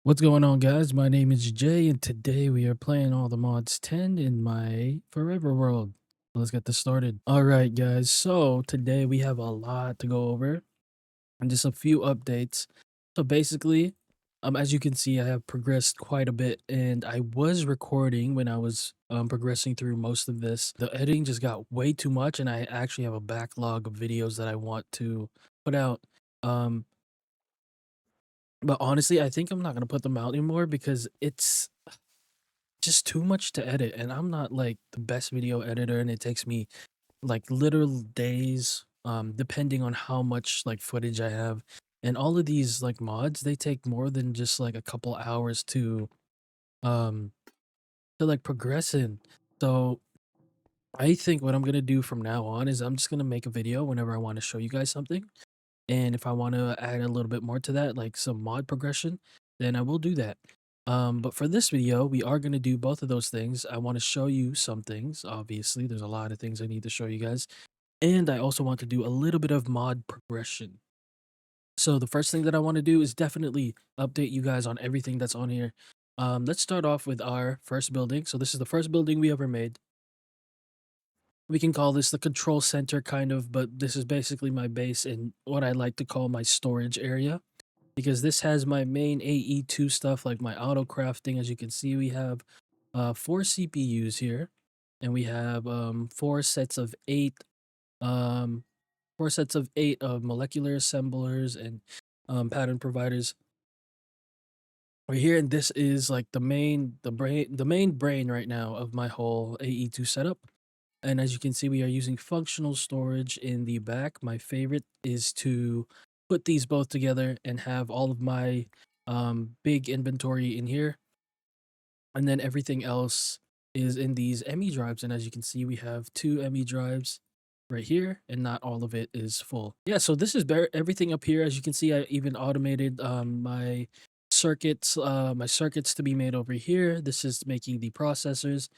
What's going on, guys? My name is Jay, and today we are playing all the mods 10 in my Foreverworld. Let's get this started. All right, guys. So today we have a lot to go over and just a few updates. So basically, as you can see, I have progressed quite a bit, and I was recording when I was progressing through most of this. The editing just got way too much, and I actually have a backlog of videos that I want to put out. Um, but honestly, I think I'm not gonna put them out anymore because it's just too much to edit, and I'm not like the best video editor, and it takes me like literal days, depending on how much like footage I have. And all of these like mods, they take more than just like a couple hours um like progress in. So I think what I'm gonna do from now on is I'm just gonna make a video whenever I want to show you guys something. And if I want to add a little bit more to that, like some mod progression, then I will do that. But for this video, we are going to do both of those things. I want to show you some things. Obviously, there's a lot of things I need to show you guys. And I also want to do a little bit of mod progression. So the first thing that I want to do is definitely update you guys on everything that's on here. Let's start off with our first building. So this is the first building we ever made. We can call this the control center kind of, but this is basically my base and what I like to call my storage area, because this has my main AE2 stuff like my auto crafting. As you can see, we have 4 CPUs here, and we have 4 sets of 8 um 4 sets of 8 of molecular assemblers and pattern providers right here. And this is like the main brain right now of my whole AE2 setup. And as you can see, we are using functional storage in the back. My favorite is to put these both together and have all of my big inventory in here. And then everything else is in these ME drives. And as you can see, we have 2 ME drives right here, and not all of it is full. Yeah, so this is everything up here. As you can see, I even automated my circuits to be made over here. This is making the processors.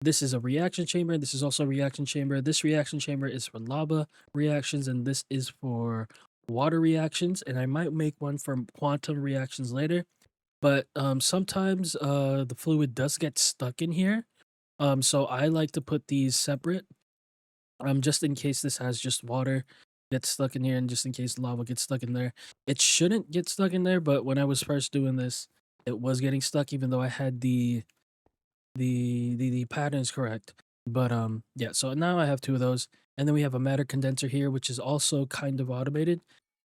This is a reaction chamber. This is also a reaction chamber. This reaction chamber is for lava reactions, and this is for water reactions. And I might make one for quantum reactions later. But sometimes the fluid does get stuck in here. So I like to put these separate, just in case this has just water gets stuck in here, and just in case lava gets stuck in there. It shouldn't get stuck in there, but when I was first doing this, it was getting stuck, even though I had the patterns correct. But yeah, so now I have 2 of those. And then we have a matter condenser here, which is also kind of automated.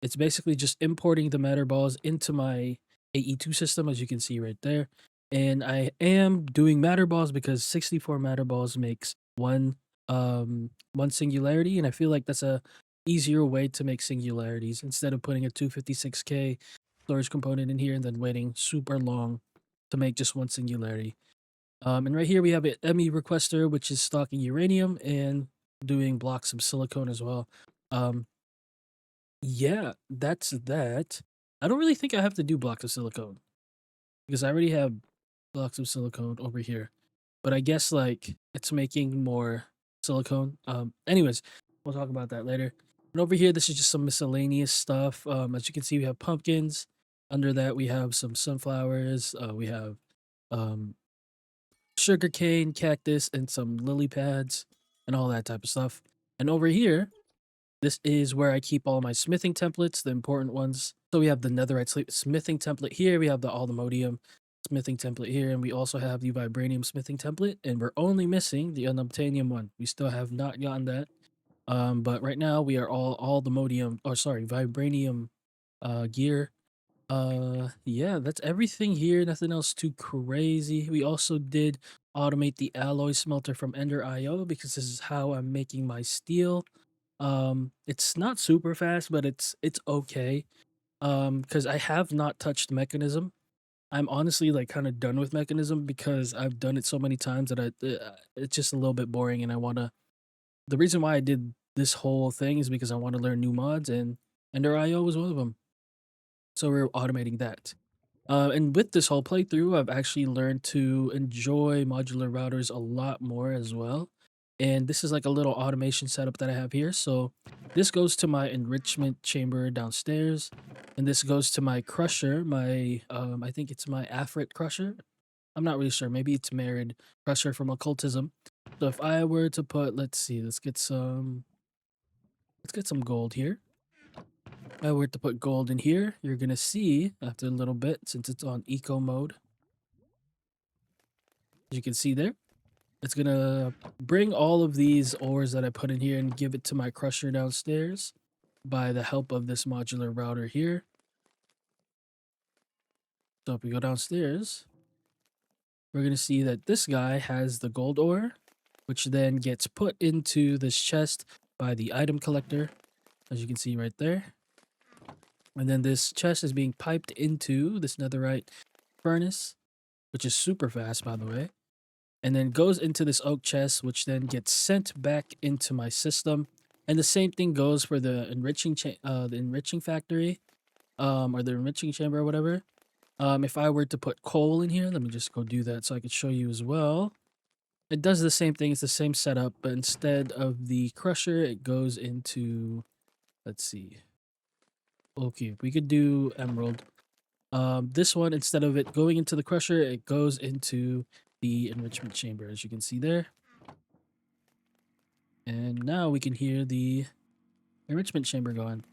It's basically just importing the matter balls into my AE2 system, as you can see right there. And I am doing matter balls because 64 matter balls makes one singularity, and I feel like that's a easier way to make singularities instead of putting a 256K storage component in here and then waiting super long to make just one singularity. And right here we have an ME requester, which is stocking uranium and doing blocks of silicone as well. Um, yeah, that's that. I don't really think I have to do blocks of silicone because I already have blocks of silicone over here. But I guess like it's making more silicone. Anyways, we'll talk about that later. And over here, this is just some miscellaneous stuff. As you can see, we have pumpkins. Under that, we have some sunflowers. We have um sugarcane, cactus, and some lily pads, and all that type of stuff. And over here, this is where I keep all my smithing templates, the important ones. So we have the netherite smithing template here. We have the aluminium smithing template here, and we also have the vibranium smithing template. And we're only missing the unobtainium one. We still have not gotten that. But right now we are all the modium, or sorry, vibranium gear. Yeah, that's everything here. Nothing else too crazy. We also did automate the alloy smelter from Ender IO because this is how I'm making my steel. It's not super fast, but it's okay. Because I have not touched mechanism. I'm honestly like kind of done with mechanism because I've done it so many times that it's just a little bit boring, and I wanna. The reason why I did this whole thing is because I want to learn new mods, and Ender IO was one of them. So we're automating that. And with this whole playthrough, I've actually learned to enjoy modular routers a lot more as well. And this is like a little automation setup that I have here. So this goes to my enrichment chamber downstairs, and this goes to my crusher, my I think it's my Afrit crusher. I'm not really sure. Maybe it's married crusher from occultism. So if I were to put, let's see, let's get some gold here. If I were to put gold in here, you're gonna see after a little bit, since it's on eco mode, as you can see there, it's gonna bring all of these ores that I put in here and give it to my crusher downstairs by the help of this modular router here. So if we go downstairs, we're gonna see that this guy has the gold ore, which then gets put into this chest by the item collector, as you can see right there. And then this chest is being piped into this netherite furnace, which is super fast, by the way, and then goes into this oak chest, which then gets sent back into my system. And the same thing goes for the enriching factory, or the enriching chamber or whatever. If I were to put coal in here, let me just go do that so I could show you as well. It does the same thing. It's the same setup, but instead of the crusher, it goes into, let's see. Okay, we could do emerald. This one, instead of it going into the crusher, it goes into the enrichment chamber, as you can see there. And now we can hear the enrichment chamber going,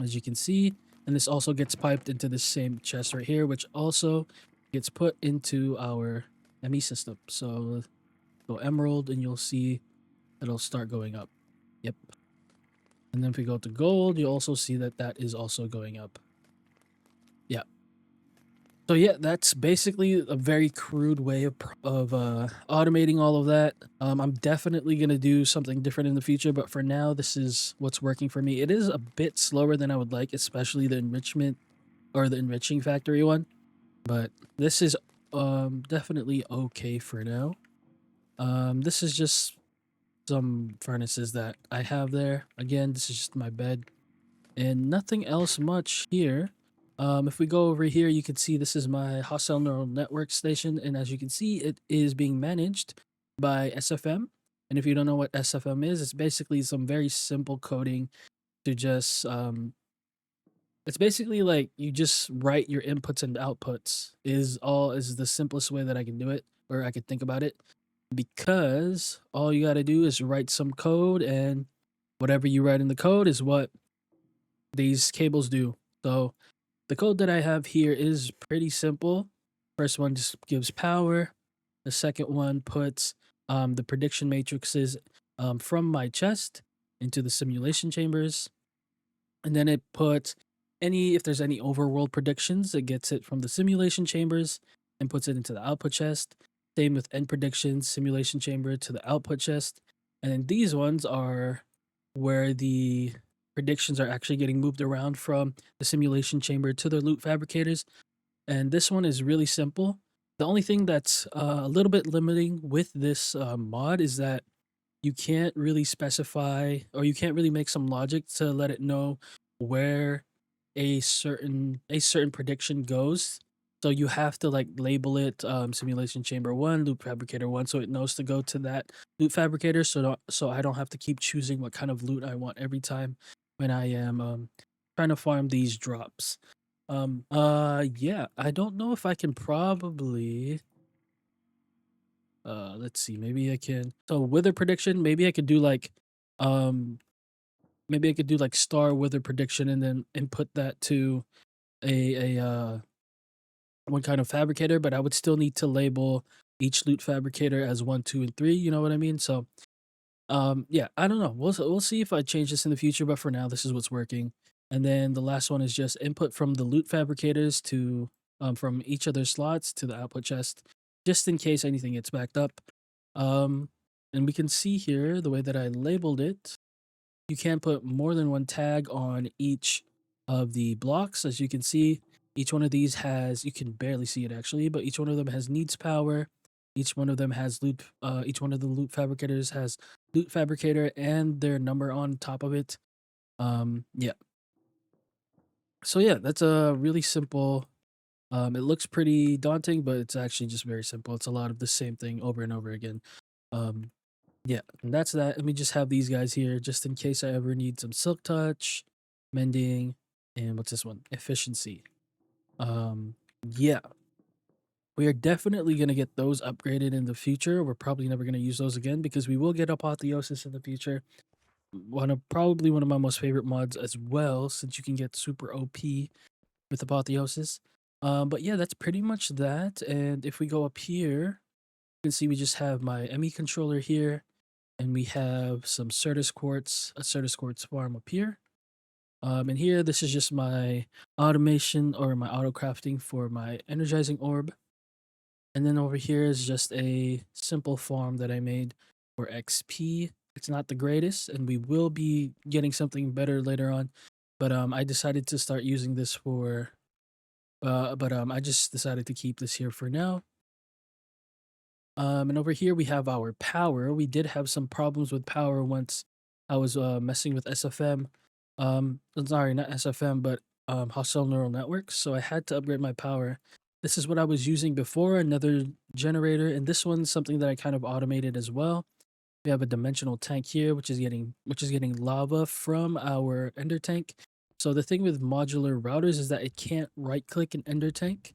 as you can see. And this also gets piped into the same chest right here, which also gets put into our ME system. So go emerald and you'll see it'll start going up. Yep. And then if we go to gold, you'll also see that that is also going up. Yeah. So yeah, that's basically a very crude way of automating all of that. I'm definitely gonna do something different in the future, but for now, this is what's working for me. It is a bit slower than I would like, especially the enrichment or the enriching factory one. But this is definitely okay for now. This is just some furnaces that I have there. Again, this is just my bed and nothing else much here. If we go over here, you can see this is my hostile neural network station, and as you can see, it is being managed by SFM. And if you don't know what SFM is, it's basically some very simple coding to just it's basically like you just write your inputs and outputs is the simplest way that I can do it, or I could think about it, because all you got to do is write some code, and whatever you write in the code is what these cables do. So the code that I have here is pretty simple. First one just gives power. The second one puts the prediction matrices from my chest into the simulation chambers. And then it puts if there's any overworld predictions, it gets it from the simulation chambers and puts it into the output chest. Same with end predictions, simulation chamber to the output chest. And then these ones are where the predictions are actually getting moved around from the simulation chamber to the loot fabricators. And this one is really simple. The only thing that's a little bit limiting with this mod is that you can't really specify, or you can't really make some logic to let it know where a certain prediction goes. So you have to like label it simulation chamber 1, loot fabricator 1, so it knows to go to that loot fabricator, so I don't have to keep choosing what kind of loot I want every time when I am trying to farm these drops. Yeah, I don't know if I can probably let's see, maybe I can. So wither prediction, maybe I could do like um maybe I could do like star wither prediction and then input that to a one kind of fabricator, but I would still need to label each loot fabricator as 1, 2, and 3, you know what I mean? So yeah, I don't know. We'll see if I change this in the future, but for now this is what's working. And then the last one is just input from the loot fabricators to from each of their slots to the output chest, just in case anything gets backed up. Um and we can see here the way that I labeled it, you can put more than one tag on each of the blocks. As you can see, each one of these has, you can barely see it actually, but each one of them has needs power. Each one of them has loot, each one of the loot fabricators has loot fabricator and their number on top of it. Yeah. So yeah, that's a really simple, it looks pretty daunting, but it's actually just very simple. It's a lot of the same thing over and over again. Um, Yeah, and that's that. Let me just have these guys here just in case I ever need some silk touch, mending, and what's this one? Efficiency. Yeah, we are definitely gonna get those upgraded in the future. We're probably never gonna use those again because we will get apotheosis in the future. Probably one of my most favorite mods as well, since you can get super OP with apotheosis. But yeah, that's pretty much that. And if we go up here, you can see we just have my ME controller here, and we have some Certus quartz, a Certus quartz farm up here. And here, this is just my automation or my auto crafting for my energizing orb. And then over here is just a simple farm that I made for XP. It's not the greatest, and we will be getting something better later on. But I decided to start using this for. I just decided to keep this here for now. And over here we have our power. We did have some problems with power once I was messing with SFM. Sorry, not SFM, but hostile neural networks. So I had to upgrade my power. This is what I was using before, another generator, and this one's something that I kind of automated as well. We have a dimensional tank here, which is getting lava from our ender tank. So the thing with modular routers is that it can't right click an ender tank.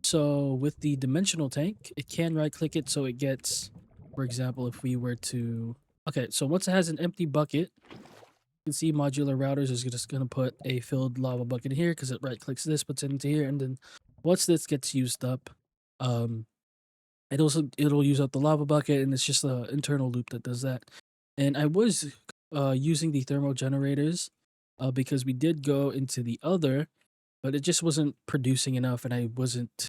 So with the dimensional tank, it can right click it so it gets, for example, if we were to, okay, so once it has an empty bucket, you can see modular routers is just going to put a filled lava bucket here because it right clicks this, puts it into here, and then once this gets used up, um, it'll use up the lava bucket, and it's just an internal loop that does that. And I was using the thermal generators because we did go into the other, but it just wasn't producing enough, and I wasn't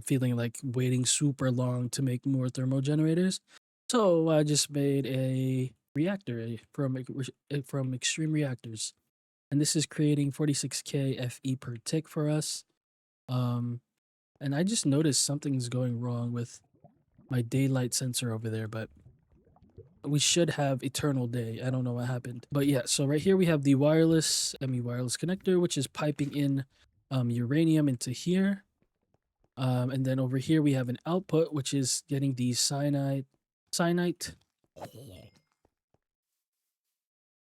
feeling like waiting super long to make more thermal generators. So I just made a reactor from Extreme Reactors, and this is creating 46k FE per tick for us. Um, and I just noticed something's going wrong with my daylight sensor over there, but we should have eternal day. I don't know what happened, but yeah. So right here we have the wireless ME wireless connector, which is piping in uranium into here. And then over here we have an output, which is getting the cyanite,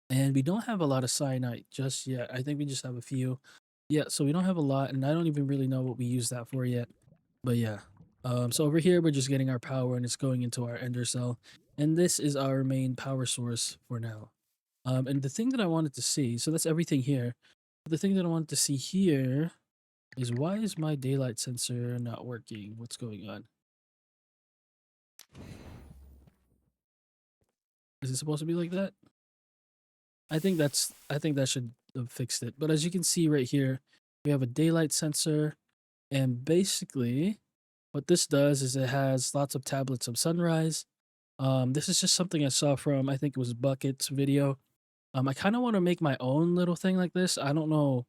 and we don't have a lot of cyanite just yet. I think we just have a few. Yeah, so we don't have a lot, and I don't even really know what we use that for yet. But yeah, so over here we're just getting our power, and it's going into our ender cell, and this is our main power source for now. And the thing that I wanted to see, so that's everything here. The thing that I wanted to see here is why is my daylight sensor not working? What's going on? Is it supposed to be like that? I think that should have fixed it. But as you can see right here, we have a daylight sensor, and basically what this does is it has lots of tablets of sunrise. This is just something I saw from, I think it was Bucket's video. I kind of want to make my own little thing like this. I don't know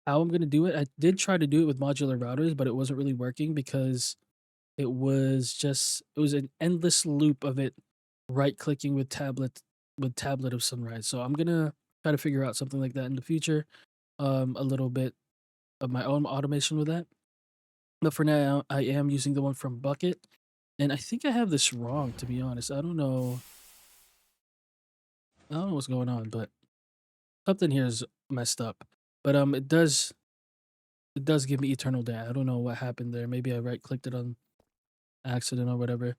how I'm gonna do it. I did try to do it with modular routers, but it wasn't really working because it was an endless loop of it right clicking with tablet of sunrise. So I'm gonna try to figure out something like that in the future. A little bit of my own automation with that. But for now, I am using the one from Bucket. And I think I have this wrong, to be honest. I don't know. I don't know what's going on, but something here is messed up. But it does give me eternal day. I don't know what happened there. Maybe I right clicked it on accident or whatever.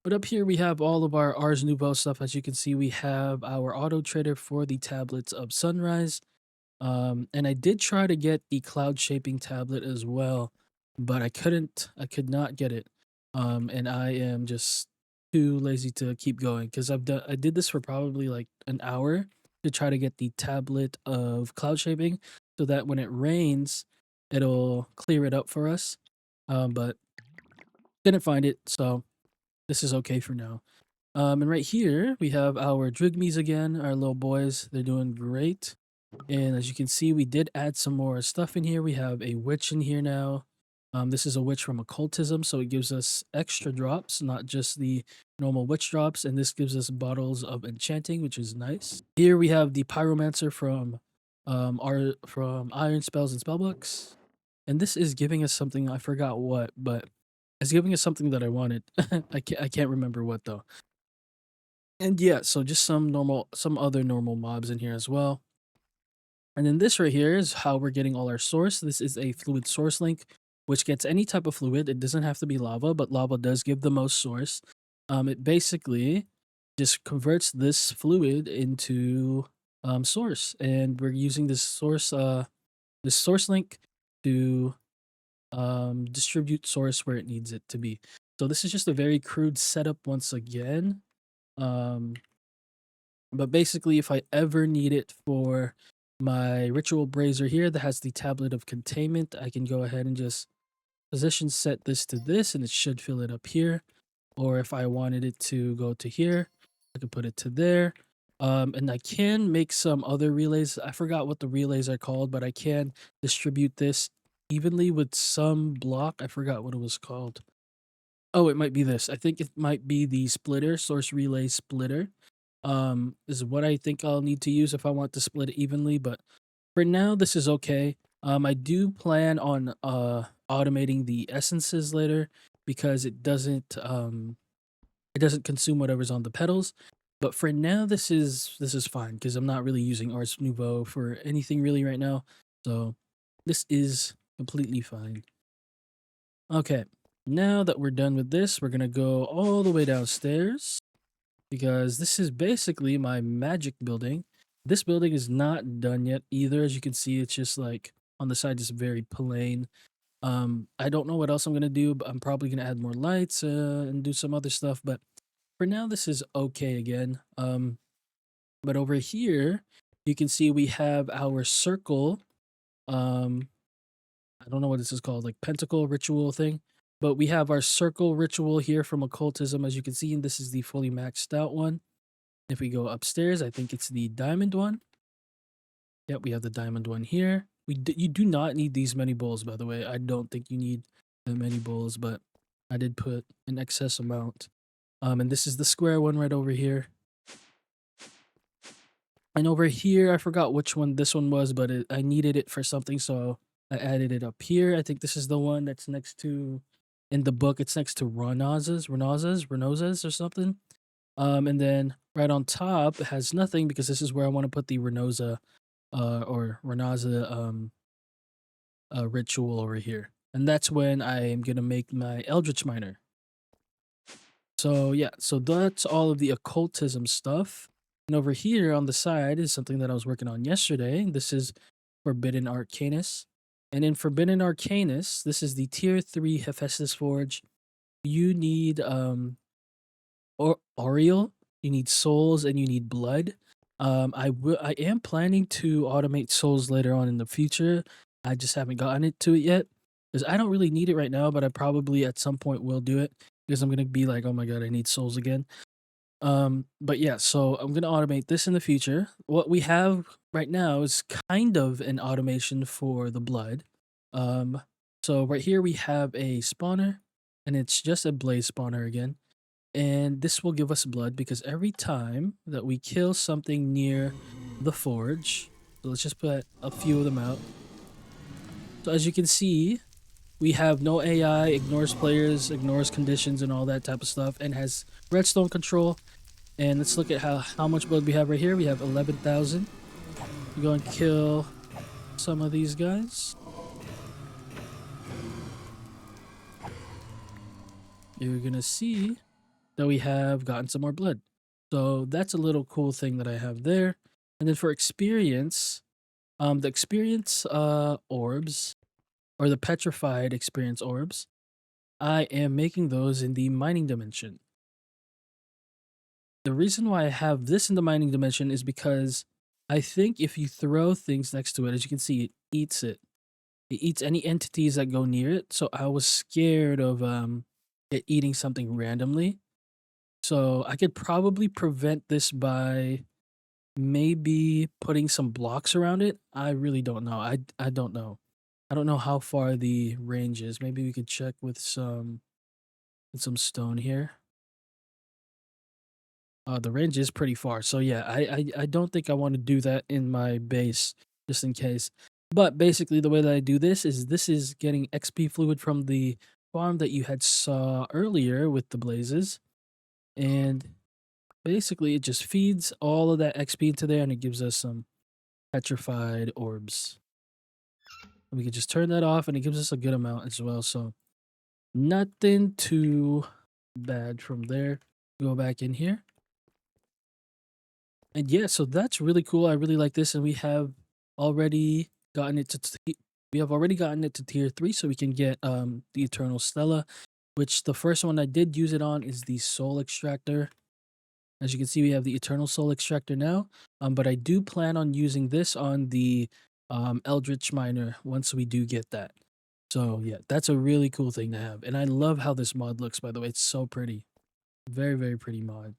But up here we have all of our Ars Nouveau stuff. As you can see, we have our auto trader for the tablets of sunrise. And I did try to get the cloud shaping tablet as well, but I could not get it. And I am just too lazy to keep going because I did this for probably like an hour to try to get the tablet of cloud shaping so that when it rains, it'll clear it up for us. But didn't find it, so this is okay for now. And right here we have our Drigmies again, our little boys. They're doing great. And as you can see, we did add some more stuff in here. We have a witch in here now. This is a witch from occultism, so it gives us extra drops, not just the normal witch drops. And this gives us bottles of enchanting, which is nice. Here we have the pyromancer from Iron Spells and Spellbooks. And this is giving us something, I forgot what, but it's giving us something that I wanted. I can't remember what though. And yeah, so just some other normal mobs in here as well. And then this right here is how we're getting all our source. This is a fluid source link, which gets any type of fluid. It doesn't have to be lava, but lava does give the most source. It basically just converts this fluid into source, and we're using this source link to distribute source where it needs it to be. So this is just a very crude setup once again. Um, but basically, if I ever need it for my ritual brazier here that has the tablet of containment, I can go ahead and just position set this to this and it should fill it up here. Or if I wanted it to go to here, I could put it to there. And I can make some other relays. I forgot what the relays are called, but I can distribute this evenly with some block. I forgot what it was called. Oh, it might be this. I think it might be the splitter, source relay splitter. Is what I think I'll need to use if I want to split it evenly, but for now this is okay. I do plan on automating the essences later because it doesn't consume whatever's on the petals. But for now this is fine because I'm not really using Ars Nouveau for anything really right now. So this is completely fine. Okay, now that we're done with this, we're gonna go all the way downstairs because this is basically my magic building. This building is not done yet either. As you can see, it's just like on the side, just very plain. I don't know what else I'm gonna do, but I'm probably gonna add more lights and do some other stuff. But for now, this is okay again. But over here, you can see we have our circle. Um, I don't know what this is called, like pentacle ritual thing. But we have our circle ritual here from occultism, as you can see, and this is the fully maxed out one. If we go upstairs, I think it's the diamond one. Yep, we have the diamond one here. You do not need these many bowls, by the way. I don't think you need that many bowls, but I did put an excess amount. And this is the square one right over here. And over here, I forgot which one this one was, but I needed it for something, so I added it up here. I think this is the one that's next to, in the book, it's next to Renazes or something. And then right on top, it has nothing because this is where I want to put the Renaza ritual over here. And that's when I am going to make my Eldritch Miner. So yeah, so that's all of the occultism stuff. And over here on the side is something that I was working on yesterday. This is Forbidden Arcanus. And in Forbidden Arcanus, this is the tier 3 Hephaestus Forge. You need Oriel, you need souls, and you need blood. I am planning to automate souls later on in the future. I just haven't gotten it to it yet because I don't really need it right now, but I probably at some point will do it because I'm gonna be like, oh my god, I need souls again. But yeah, so I'm gonna automate this in the future. What we have right now is kind of an automation for the blood. Um, so right here we have a spawner, and it's just a blaze spawner again. And this will give us blood because every time that we kill something near the forge, so let's just put a few of them out. So as you can see, we have no AI, ignores players, ignores conditions and all that type of stuff, and has redstone control. And let's look at how much blood we have right here. We have 11,000. We're going to kill some of these guys. You're going to see that we have gotten some more blood. So that's a little cool thing that I have there. And then for experience, the experience orbs, or the petrified experience orbs, I am making those in the mining dimension. The reason why I have this in the mining dimension is because I think if you throw things next to it, as you can see, it eats it. It eats any entities that go near it. So I was scared of it eating something randomly. So I could probably prevent this by maybe putting some blocks around it. I really don't know. I don't know. I don't know how far the range is. Maybe we could check with some stone here. The range is pretty far. So yeah, I don't think I want to do that in my base just in case. But basically the way that I do this is getting XP fluid from the farm that you had saw earlier with the blazes. And basically it just feeds all of that XP into there and it gives us some petrified orbs. And we can just turn that off and it gives us a good amount as well. So nothing too bad from there. Go back in here. And yeah, so that's really cool. I really like this, and we have already gotten it to we have already gotten it to tier 3, so we can get the Eternal Stella, which the first one I did use it on is the Soul Extractor. As you can see, we have the Eternal Soul Extractor now, but I do plan on using this on the Eldritch Miner once we do get that. So yeah, that's a really cool thing to have, and I love how this mod looks. By the way, it's so pretty, very very pretty mod.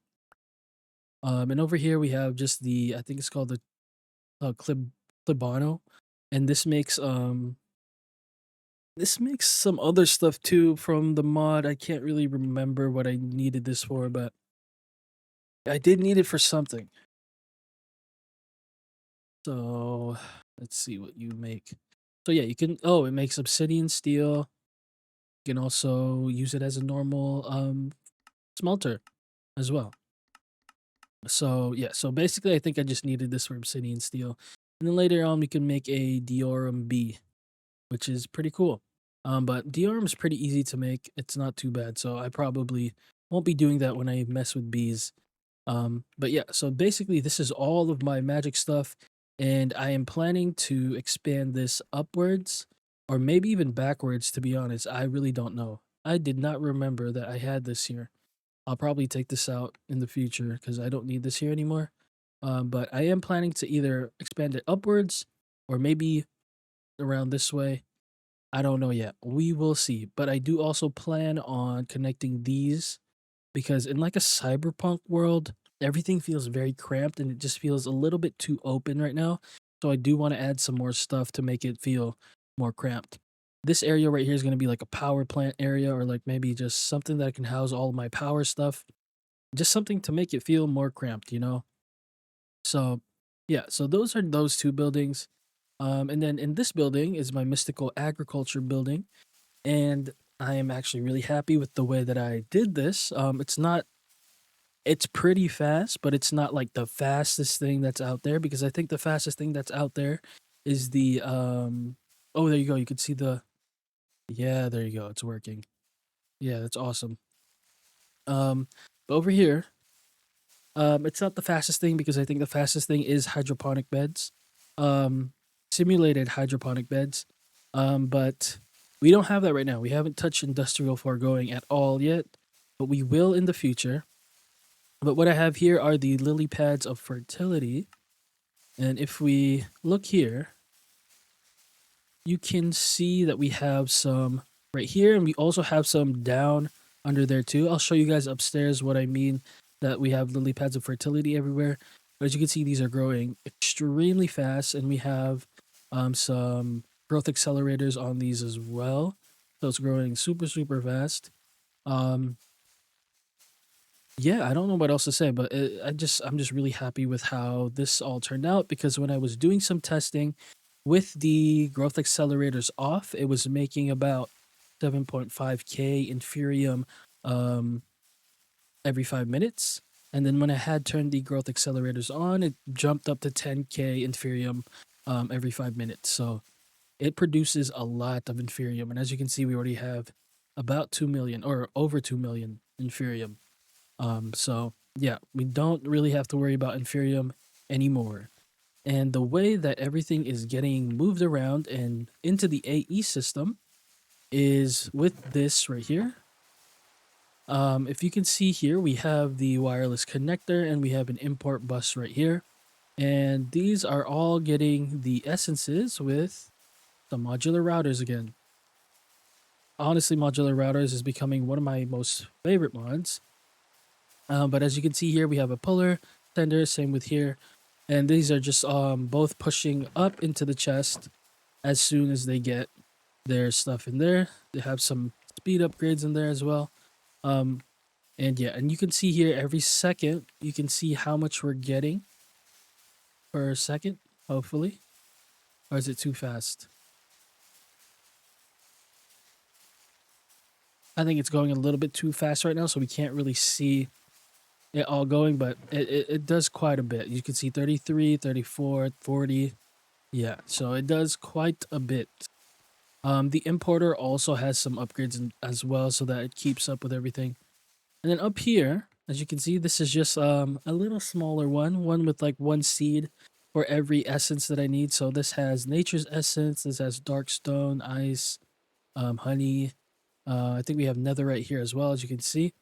And over here we have just the, I think it's called the Clibano, and this makes some other stuff too from the mod. I can't really remember what I needed this for, but I did need it for something. So let's see what you make. So yeah, you can, oh, it makes obsidian steel. You can also use it as a normal smelter as well. So yeah, so basically I think I just needed this for obsidian steel. And then later on we can make a Diorum B, which is pretty cool. But Diorum is pretty easy to make. It's not too bad, so I probably won't be doing that when I mess with bees. But yeah, so basically this is all of my magic stuff, and I am planning to expand this upwards or maybe even backwards, to be honest. I really don't know. I did not remember that I had this here. I'll probably take this out in the future because I don't need this here anymore. But I am planning to either expand it upwards or maybe around this way. I don't know yet. We will see. But I do also plan on connecting these because in like a cyberpunk world, everything feels very cramped and it just feels a little bit too open right now. So I do want to add some more stuff to make it feel more cramped. This area right here is going to be like a power plant area, or like maybe just something that can house all my power stuff. Just something to make it feel more cramped, you know? So yeah, so those are those two buildings. And then in this building is my mystical agriculture building, and I am actually really happy with the way that I did this. It's pretty fast, but it's not like the fastest thing that's out there, because I think the fastest thing that's out there is the oh, there you go. You can see the, yeah, there you go. It's working. Yeah, that's awesome. But over here, it's not the fastest thing because I think the fastest thing is hydroponic beds. Um Simulated hydroponic beds. But we don't have that right now. We haven't touched industrial foregoing at all yet, but we will in the future. But what I have here are the lily pads of fertility. And if we look here, you can see that we have some right here, and we also have some down under there too. I'll show you guys upstairs what I mean that we have lily pads of fertility everywhere. But as you can see, these are growing extremely fast, and we have some growth accelerators on these as well. So it's growing super, super fast. Um, Yeah, I don't know what else to say, but I'm just really happy with how this all turned out, because when I was doing some testing with the growth accelerators off, it was making about 7.5k Inferium um every 5 minutes. And then when I had turned the growth accelerators on, it jumped up to 10k Inferium every 5 minutes. So it produces a lot of Inferium, and as you can see, we already have about 2 million or over 2 million Inferium. So yeah, we don't really have to worry about Inferium anymore. And the way that everything is getting moved around and into the AE system is with this right here. If you can see here, we have the wireless connector and we have an import bus right here. And these are all getting the essences with the modular routers again. Honestly, modular routers is becoming one of my most favorite mods. But as you can see here, we have a puller, tender, same with here. And these are just both pushing up into the chest as soon as they get their stuff in there. They have some speed upgrades in there as well. Um, and yeah, and you can see here every second, you can see how much we're getting per second, hopefully. Or is it too fast? I think it's going a little bit too fast right now, so we can't really see it all going, but it does quite a bit. You can see 33, 34, 40. Yeah, so it does quite a bit. The importer also has some upgrades as well so that it keeps up with everything. And then up here, as you can see, this is just a little smaller one with like one seed for every essence that I need. So this has nature's essence, this has dark stone, ice, honey. I think we have netherite here as well, as you can see.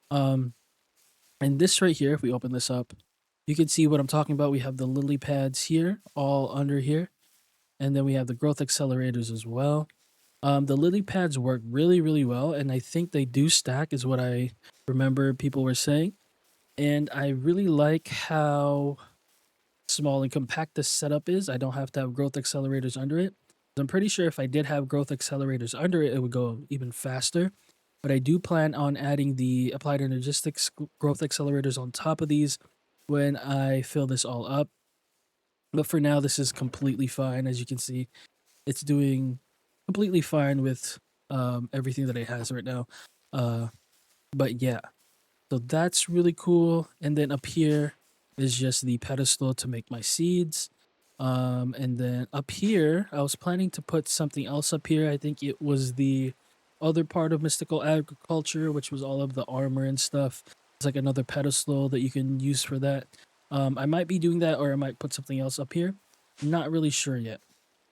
Um, and this right here, if we open this up, you can see what I'm talking about. We have the lily pads here, all under here. And then we have the growth accelerators as well. The lily pads work really, really well, and I think they do stack, is what I remember people were saying. And I really like how small and compact this setup is. I don't have to have growth accelerators under it. I'm pretty sure if I did have growth accelerators under it, it would go even faster. But I do plan on adding the applied energistics growth accelerators on top of these when I fill this all up. But for now, this is completely fine. As you can see, it's doing completely fine with everything that it has right now. Uh, but yeah, so that's really cool. And then up here is just the pedestal to make my seeds. And then up here, I was planning to put something else up here. I think it was the other part of mystical agriculture, which was all of the armor and stuff. It's like another pedestal that you can use for that. I might be doing that, or I might put something else up here. I'm not really sure yet.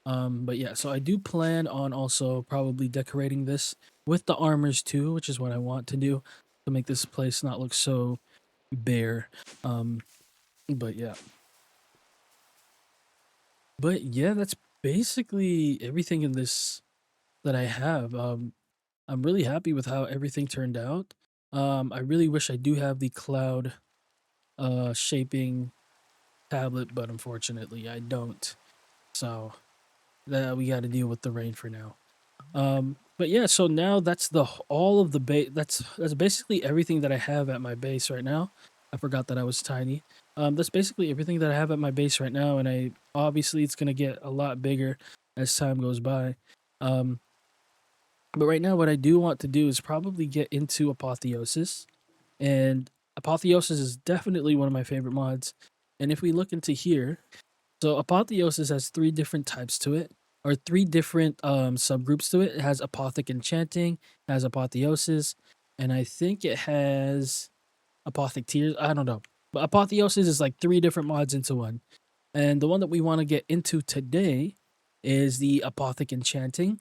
But yeah, so I do plan on also probably decorating this with the armors too, which is what I want to do to make this place not look so bare. Um, but yeah. But yeah, that's basically everything in this that I have. I'm really happy with how everything turned out. I really wish I do have the cloud shaping tablet, but unfortunately I don't. So that we got to deal with the rain for now. But yeah, so now that's all of the base. That's basically everything that I have at my base right now. I forgot that I was tiny. That's basically everything that I have at my base right now, and I obviously it's gonna get a lot bigger as time goes by. Um, but right now, what I do want to do is probably get into apotheosis, and apotheosis is definitely one of my favorite mods. And if we look into here, so apotheosis has three different types to it, or three different subgroups to it. It has apothic enchanting, has apotheosis, and I think it has apothic tears. I don't know. But apotheosis is like three different mods into one. And the one that we want to get into today is the apothic enchanting.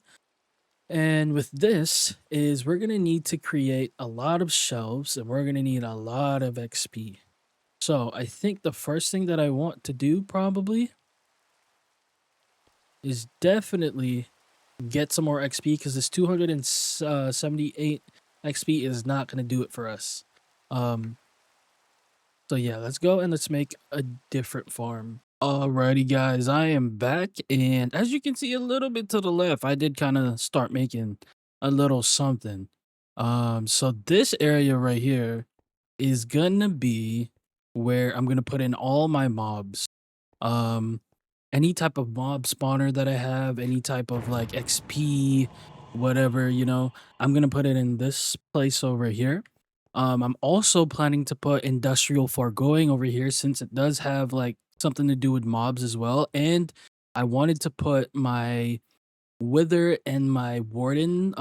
And with this is we're going to need to create a lot of shelves and we're going to need a lot of XP. So I think the first thing that I want to do probably is definitely get some more XP because this 278 XP is not going to do it for us. Um, so yeah, let's go and let's make a different farm. Alrighty, guys, I am back, and as you can see a little bit to the left, I did kind of start making a little something. So this area right here is gonna be where I'm gonna put in all my mobs. Um, any type of mob spawner that I have, any type of like XP, whatever, I'm gonna put it in this place over here. I'm also planning to put industrial foregoing over here since it does have like something to do with mobs as well. And I wanted to put my wither and my warden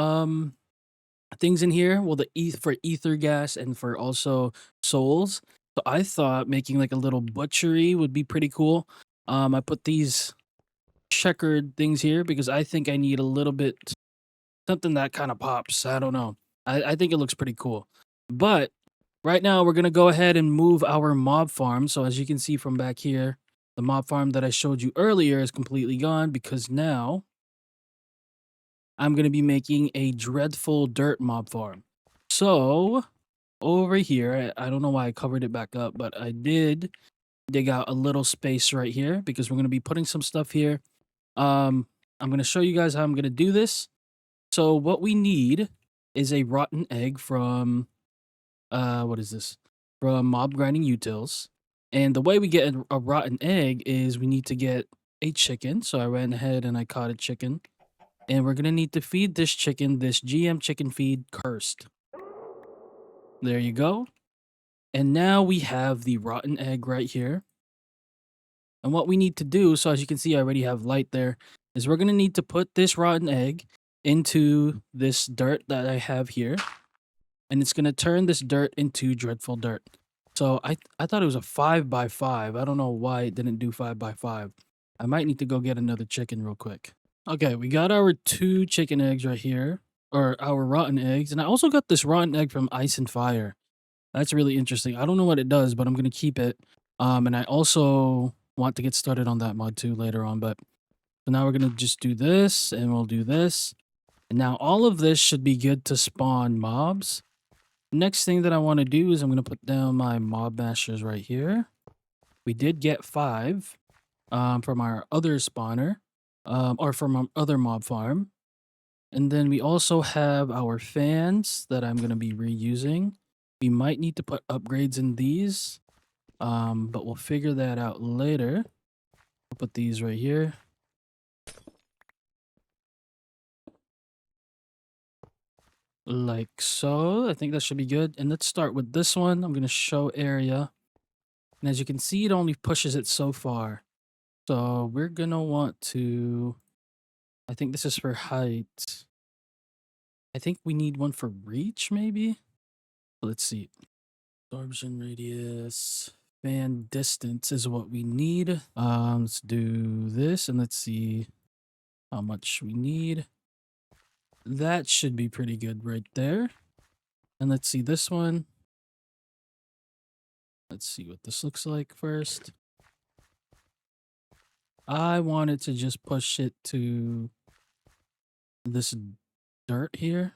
things in here. Well, the for ether gas and for also souls. So I thought making like a little butchery would be pretty cool. I put these checkered things here because I think I need a little bit something that kind of pops. I don't know. I think it looks pretty cool. But right now we're gonna go ahead and move our mob farm. So as you can see from back here, the mob farm that I showed you earlier is completely gone because now I'm gonna be making a dreadful dirt mob farm. So over here, I don't know why I covered it back up, but I did dig out a little space right here because we're gonna be putting some stuff here. I'm gonna show you guys how I'm gonna do this. So what we need is a rotten egg from what is this? From mob grinding utils. And the way we get a rotten egg is we need to get a chicken. So I ran ahead and I caught a chicken. And we're gonna need to feed this chicken this GM chicken feed cursed. There you go. And now we have the rotten egg right here. And what we need to do, so as you can see, I already have light there, is we're going to need to put this rotten egg into this dirt that I have here. And it's going to turn this dirt into dreadful dirt. So I thought it was a 5x5. I don't know why it didn't do 5x5. I might need to go get another chicken real quick. Okay, we got our 2 chicken eggs right here, or our rotten eggs. And I also got this rotten egg from Ice and Fire. That's really interesting. I don't know what it does, but I'm going to keep it. And I also want to get started on that mod too later on. But so now we're going to just do this, and we'll do this. And now all of this should be good to spawn mobs. Next thing that I want to do is I'm going to put down my mob mashers right here. We did get 5 from our other spawner, or from our other mob farm. And then we also have our fans that I'm going to be reusing. We might need to put upgrades in these, but we'll figure that out later. I'll put these right here. Like so. I think that should be good. And let's start with this one. I'm going to show area. And as you can see, it only pushes it so far. So we're going to want to... I think this is for height. I think we need one for reach, maybe? Let's see. Absorption radius. Fan distance is what we need. Let's do this and let's see how much we need. That should be pretty good right there. And let's see this one. Let's see what this looks like first. I wanted to just push it to this dirt here.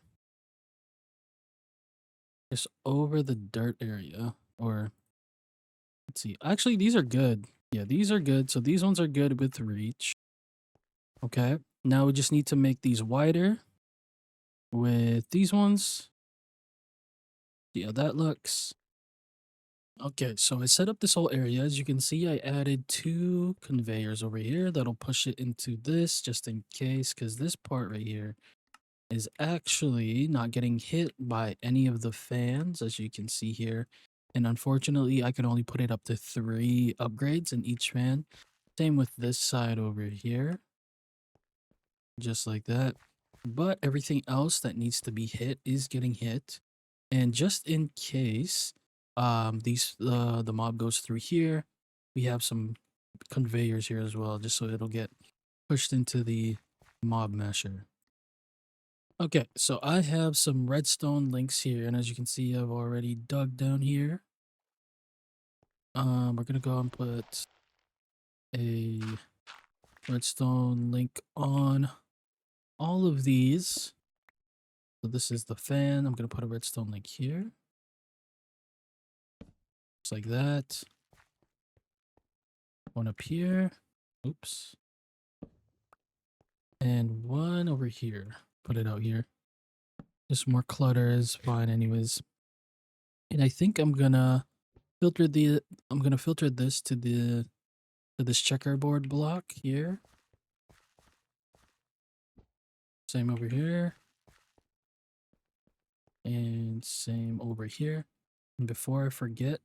Just over the dirt area. Or, let's see. Actually, these are good. Yeah, these are good. So these ones are good with reach. Okay. Now we just need to make these wider with these ones. See how that looks. Okay, so I set up this whole area. As you can see, I added 2 conveyors over here that'll push it into this just in case, because this part right here is actually not getting hit by any of the fans, as you can see here. And unfortunately, I can only put it up to 3 upgrades in each fan. Same with this side over here, just like that. But everything else that needs to be hit is getting hit. And just in case the mob goes through here, we have some conveyors here as well, just so it'll get pushed into the mob masher. Okay, so I have some redstone links here, and as you can see, I've already dug down here. We're gonna go and put a redstone link on all of these. So this is the fan. I'm gonna put a redstone link here. Just like that. One up here. Oops. And one over here. Put it out here. Just more clutter is fine anyways. And I think I'm gonna filter this to this checkerboard block here. Same over here. And same over here. And before I forget,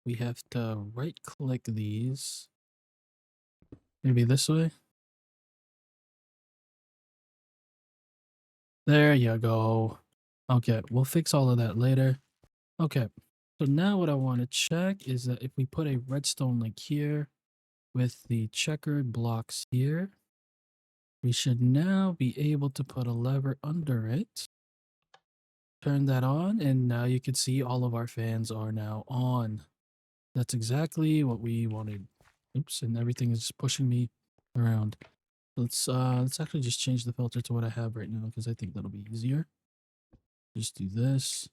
we have to right click these. Maybe this way. There you go. Okay, we'll fix all of that later. Okay, so now what I want to check is that if we put a redstone link here with the checkered blocks here, we should now be able to put a lever under it. Turn that on, and now you can see all of our fans are now on. That's exactly what we wanted. Oops, and everything is pushing me around. Let's actually just change the filter to what I have right now, because I think that'll be easier. Just do this,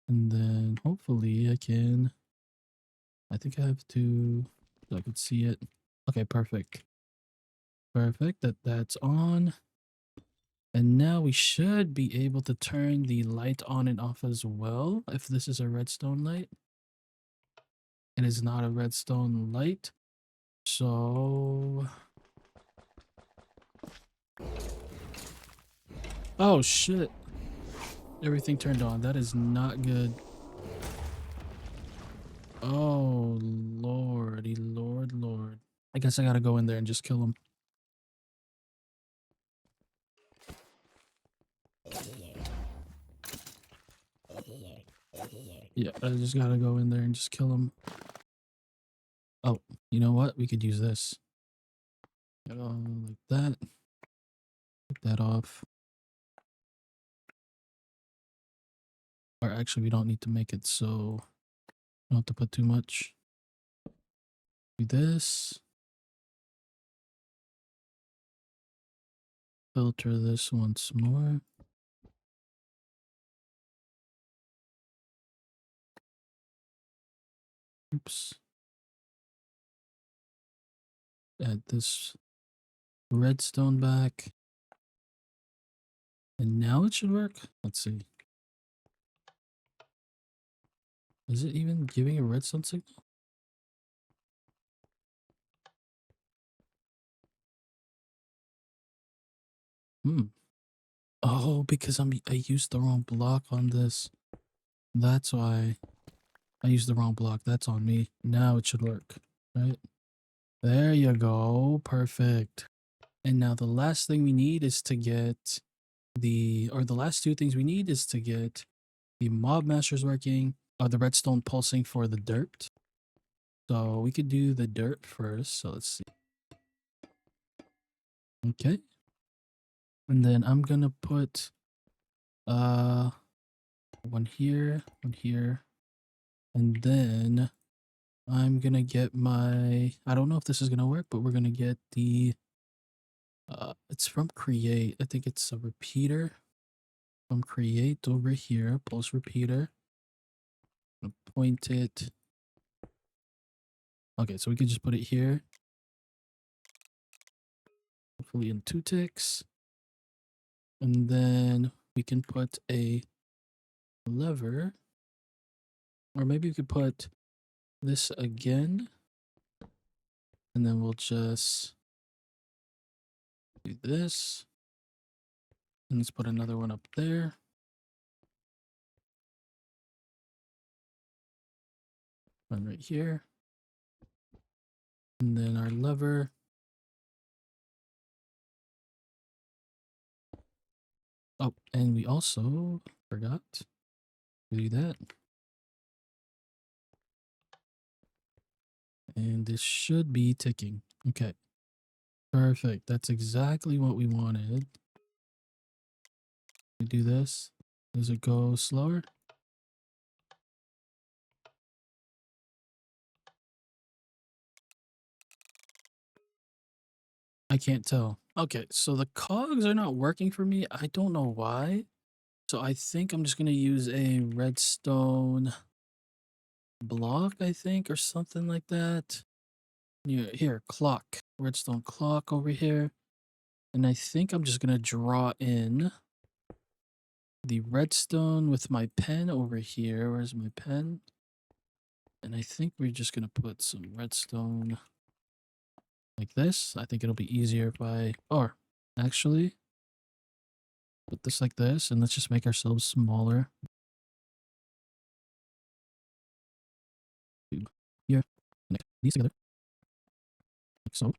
and then hopefully I think I have to, so I could see it. Okay, perfect. Perfect, that's on. And now we should be able to turn the light on and off as well, if this is a redstone light. It is not a redstone light. So... oh shit. Everything turned on. That is not good. Oh, lordy, lord. I guess I gotta go in there and just kill him. Yeah, I just gotta go in there and just kill him. Oh, you know what? We could use this. Like that. Take that off. Or actually, we don't need to make it so we don't have to put too much. Do this. Filter this once more. Oops. Add this redstone back. And now it should work. Let's see. Is it even giving a redstone signal? Hmm. Oh, because I used the wrong block on this. That's why I used the wrong block. That's on me. Now it should work. Right? There you go. Perfect. And now the last thing we need is to get the last two things we need is to get the mob masters working, or the redstone pulsing for the dirt. So we could do the dirt first. So let's see. Okay. And then I'm gonna put one here, and then I'm gonna get my, I don't know if this is gonna work, but we're gonna get the it's from create. I think it's a repeater from create over here, pulse repeater. Point it. Okay, so we can just put it here. Hopefully in 2 ticks. And then we can put a lever. Or maybe we could put this again. And then we'll just do this. And let's put another one up there. One right here. And then our lever. Oh, and we also forgot to do that. And this should be ticking. Okay. Perfect. That's exactly what we wanted. We do this. Does it go slower? I can't tell. Okay, so the cogs are not working for me. I don't know why. So I think I'm just going to use a redstone block, I think, or something like that. Yeah, here, clock. Redstone clock over here. And I think I'm just going to draw in the redstone with my pen over here. Where's my pen? And I think we're just going to put some redstone like this. I think it'll be easier if I, or actually put this like this, and let's just make ourselves smaller. Here, connect these together, like so.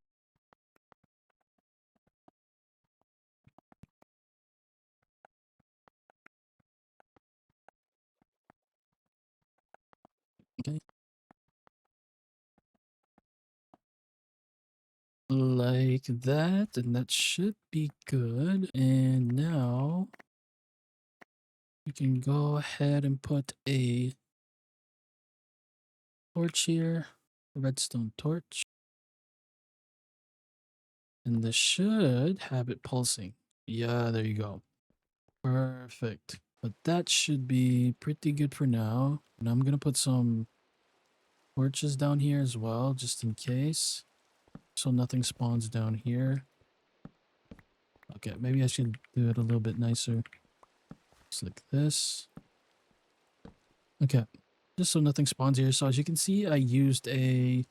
Okay. Like that, and that should be good. And now we can go ahead and put a torch here, a redstone torch. And this should have it pulsing. Yeah, there you go. Perfect. But that should be pretty good for now. And I'm gonna put some torches down here as well, just in case. So nothing spawns down here. Okay, maybe I should do it a little bit nicer. Just like this. Okay, just so nothing spawns here. So as you can see, I used the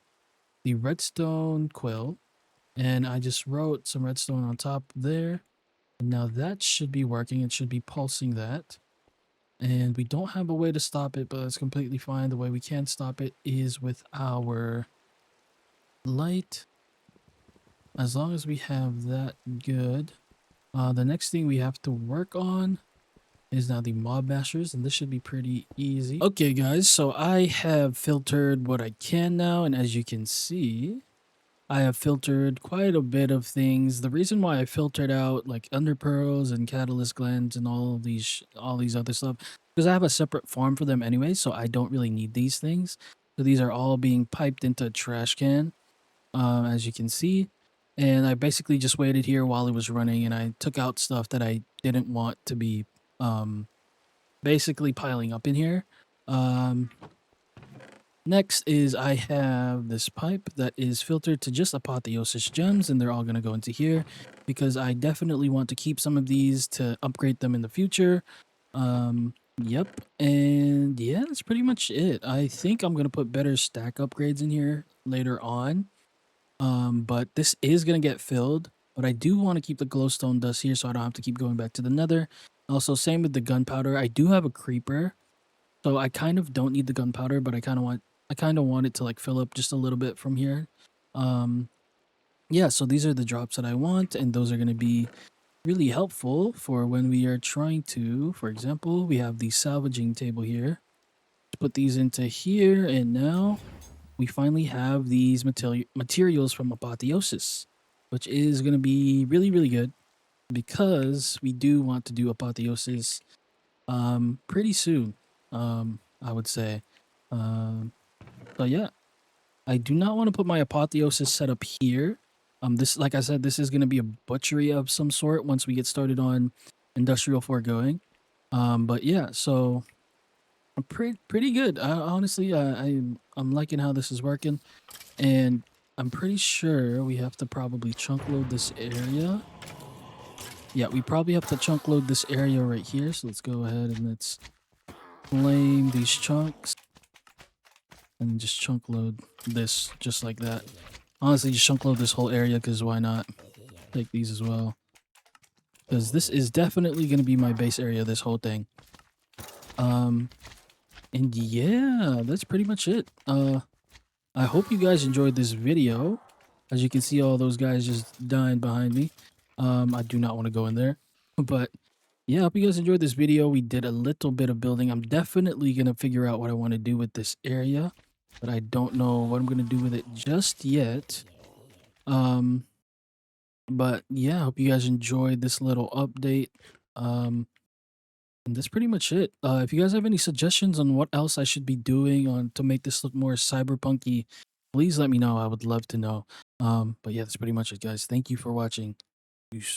redstone quill, and I just wrote some redstone on top there. And now that should be working. It should be pulsing that. And we don't have a way to stop it, but that's completely fine. The way we can stop it is with our light. As long as we have that good. The next thing we have to work on is now the mob mashers, and this should be pretty easy. Okay, guys, so I have filtered what I can now, and as you can see, I have filtered quite a bit of things. The reason why I filtered out like underpearls and catalyst glands and all these other stuff, because I have a separate farm for them anyway, so I don't really need these things. So these are all being piped into a trash can, as you can see. And I basically just waited here while it was running, and I took out stuff that I didn't want to be basically piling up in here. Um, Next is I have this pipe that is filtered to just apotheosis gems, and they're all going to go into here because I definitely want to keep some of these to upgrade them in the future. Yep. And yeah, that's pretty much it. I think I'm going to put better stack upgrades in here later on. But this is going to get filled, but I do want to keep the glowstone dust here so I don't have to keep going back to the nether. Also, same with the gunpowder. I do have a creeper, so I kind of don't need the gunpowder, but I kind of want it to like fill up just a little bit from here. Um, yeah, so these are the drops that I want, and those are going to be really helpful for when we are trying to, for example, we have the salvaging table here. Let's put these into here, and now we finally have these materials from apotheosis, which is going to be really, really good because we do want to do apotheosis pretty soon, I would say. Um, so yeah, I do not want to put my apotheosis setup here. This, like I said, this is going to be a butchery of some sort once we get started on industrial foregoing. But yeah, so I'm pretty good. Honestly, I'm liking how this is working, and I'm pretty sure we have to probably chunk load this area. Yeah, we probably have to chunk load this area right here. So let's go ahead and let's claim these chunks and just chunk load this just like that. Honestly, just chunk load this whole area because why not? Take these as well. Because this is definitely going to be my base area, this whole thing. And yeah, that's pretty much it. I hope you guys enjoyed this video. As you can see, all those guys just dying behind me. I do not want to go in there. But yeah, I hope you guys enjoyed this video. We did a little bit of building. I'm definitely going to figure out what I want to do with this area, but I don't know what I'm going to do with it just yet. But yeah, I hope you guys enjoyed this little update. And that's pretty much it. If you guys have any suggestions on what else I should be doing on to make this look more cyberpunky, please let me know. I would love to know. But yeah, that's pretty much it, guys. Thank you for watching. Peace.